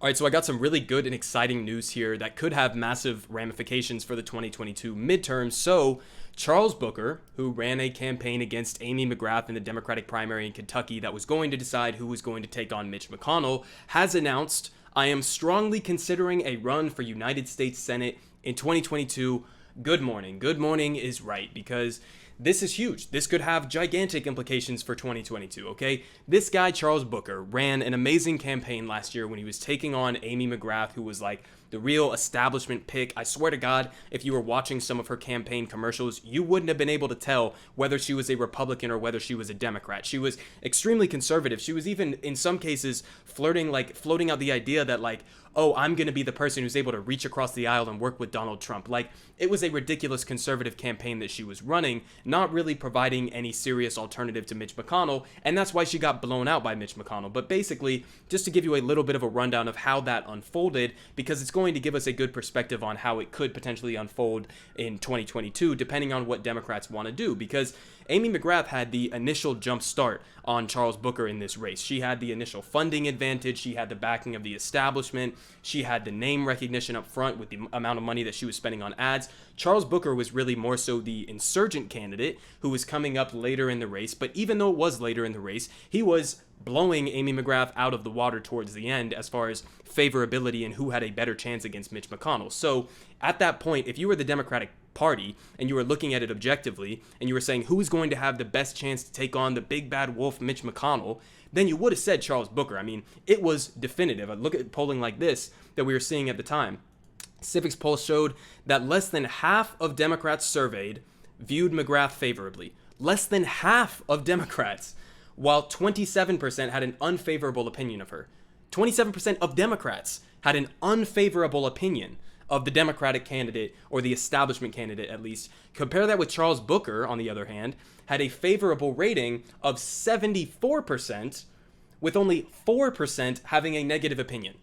All right, so I got some really good and exciting news here that could have massive ramifications for the 2022 midterms. So, Charles Booker, who ran a campaign against Amy McGrath in the Democratic primary in Kentucky that was going to decide who was going to take on Mitch McConnell, has announced, I am strongly considering a run for United States Senate in 2022. Good morning. Good morning is right, because this is huge. This could have gigantic implications for 2022, okay? This guy, Charles Booker, ran an amazing campaign last year when he was taking on Amy McGrath, who was like the real establishment pick. I swear to God, if you were watching some of her campaign commercials, you wouldn't have been able to tell whether she was a Republican or whether she was a Democrat. She was extremely conservative. She was even, in some cases, floating out the idea that, like, oh, I'm going to be the person who's able to reach across the aisle and work with Donald Trump. Like, it was a ridiculous conservative campaign that she was running, not really providing any serious alternative to Mitch McConnell, and that's why she got blown out by Mitch McConnell. But basically, just to give you a little bit of a rundown of how that unfolded, because it's going to give us a good perspective on how it could potentially unfold in 2022, depending on what Democrats want to do, because Amy McGrath had the initial jump start on Charles Booker in this race. She had the initial funding advantage. She had the backing of the establishment. She had the name recognition up front with the amount of money that she was spending on ads. Charles Booker was really more so the insurgent candidate who was coming up later in the race. But even though it was later in the race, he was blowing Amy McGrath out of the water towards the end as far as favorability and who had a better chance against Mitch McConnell. So at that point, if you were the Democratic Party and you were looking at it objectively and you were saying who's going to have the best chance to take on the big bad wolf Mitch McConnell, then you would have said Charles Booker. I mean, it was definitive. I look at polling like this that we were seeing at the time. Civics poll showed that less than half of Democrats surveyed viewed McGrath favorably. Less than half of Democrats, while 27% had an unfavorable opinion of her. 27% of Democrats had an unfavorable opinion of the Democratic candidate, or the establishment candidate at least. Compare that with Charles Booker, on the other hand, had a favorable rating of 74%, with only 4% having a negative opinion.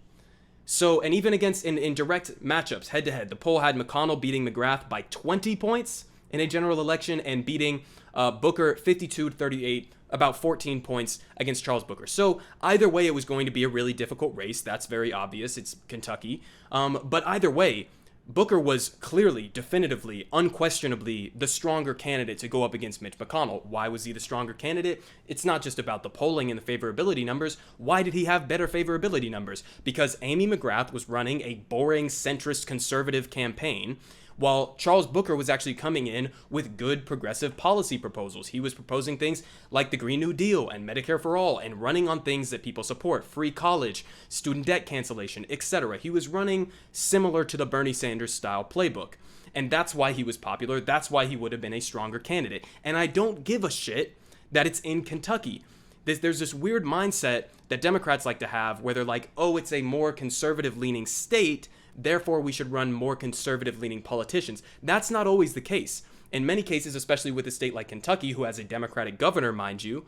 So, and even against in direct matchups, head to head, the poll had McConnell beating McGrath by 20 points in a general election and beating Booker 52-38, about 14 points against Charles Booker. So either way, it was going to be a really difficult race. That's very obvious. It's Kentucky. But either way, Booker was clearly, definitively, unquestionably the stronger candidate to go up against Mitch McConnell. Why was he the stronger candidate? It's not just about the polling and the favorability numbers. Why did he have better favorability numbers? Because Amy McGrath was running a boring, centrist, conservative campaign, while Charles Booker was actually coming in with good progressive policy proposals. He was proposing things like the Green New Deal and Medicare for All and running on things that people support, free college, student debt cancellation, etc. He was running similar to the Bernie Sanders style playbook. And that's why he was popular. That's why he would have been a stronger candidate. And I don't give a shit that it's in Kentucky. There's this weird mindset that Democrats like to have where they're like, oh, it's a more conservative leaning state, therefore we should run more conservative leaning politicians. That's not always the case. In many cases, especially with a state like Kentucky, who has a Democratic governor, mind you,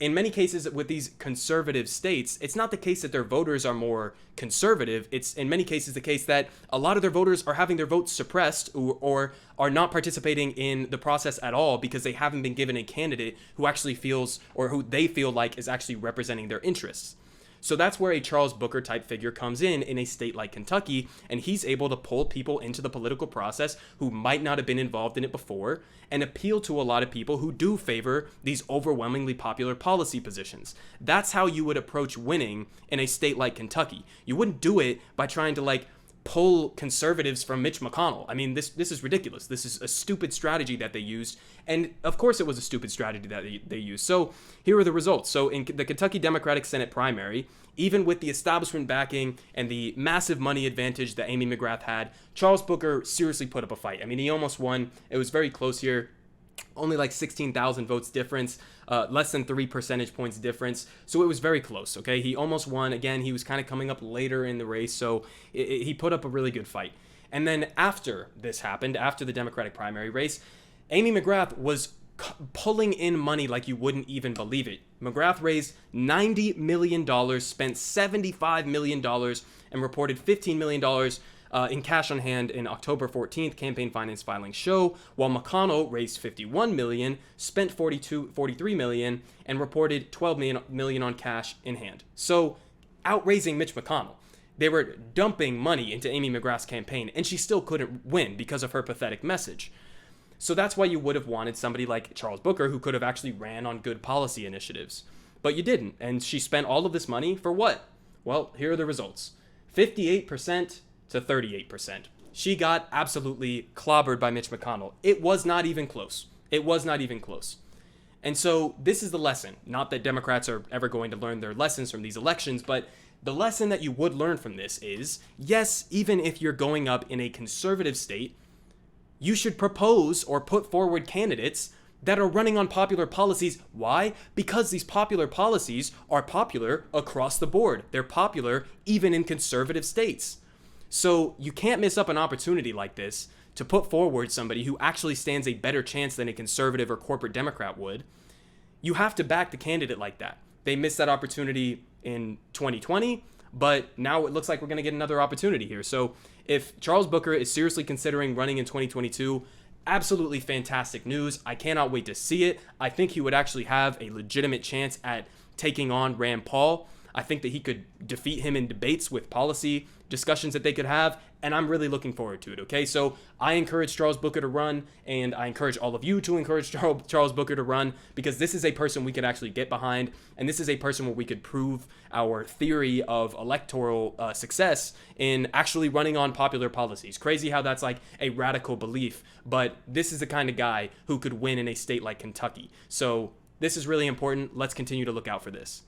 in many cases with these conservative states, it's not the case that their voters are more conservative. It's in many cases the case that a lot of their voters are having their votes suppressed or are not participating in the process at all because they haven't been given a candidate who actually feels, or who they feel like is actually representing their interests. So that's where a Charles Booker type figure comes in a state like Kentucky, and he's able to pull people into the political process who might not have been involved in it before and appeal to a lot of people who do favor these overwhelmingly popular policy positions. That's how you would approach winning in a state like Kentucky. You wouldn't do it by trying to pull conservatives from Mitch McConnell. I mean, this is ridiculous. This is a stupid strategy that they used. And of course it was a stupid strategy that they used. So here are the results. So in the Kentucky Democratic Senate primary, even with the establishment backing and the massive money advantage that Amy McGrath had, Charles Booker seriously put up a fight. I mean, he almost won. It was very close here. Only like 16,000 votes difference, less than 3 percentage points difference. So it was very close, okay? He almost won. Again, he was kind of coming up later in the race, so he put up a really good fight. And then after this happened, after the Democratic primary race, Amy McGrath was pulling in money like you wouldn't even believe it. McGrath raised $90 million, spent $75 million, and reported $15 million in cash on hand in October 14th campaign finance filings show, while McConnell raised $51 million, spent $43 million, and reported $12 million on cash in hand. So, outraising Mitch McConnell. They were dumping money into Amy McGrath's campaign, and she still couldn't win because of her pathetic message. So that's why you would have wanted somebody like Charles Booker, who could have actually ran on good policy initiatives. But you didn't, and she spent all of this money for what? Well, here are the results. 58% to 38%. She got absolutely clobbered by Mitch McConnell. It was not even close. It was not even close. And so this is the lesson. Not that Democrats are ever going to learn their lessons from these elections, but the lesson that you would learn from this is, yes, even if you're going up in a conservative state, you should propose or put forward candidates that are running on popular policies. Why? Because these popular policies are popular across the board. They're popular even in conservative states. So you can't miss up an opportunity like this to put forward somebody who actually stands a better chance than a conservative or corporate Democrat would. You have to back the candidate like that. They missed that opportunity in 2020, but now it looks like we're going to get another opportunity here. So if Charles Booker is seriously considering running in 2022, absolutely fantastic news. I cannot wait to see it. I think he would actually have a legitimate chance at taking on Rand Paul. I think that he could defeat him in debates with policy discussions that they could have, and I'm really looking forward to it, okay? So I encourage Charles Booker to run, and I encourage all of you to encourage Charles Booker to run, because this is a person we could actually get behind, and this is a person where we could prove our theory of electoral success in actually running on popular policies. Crazy how that's like a radical belief, but this is the kind of guy who could win in a state like Kentucky. So this is really important. Let's continue to look out for this.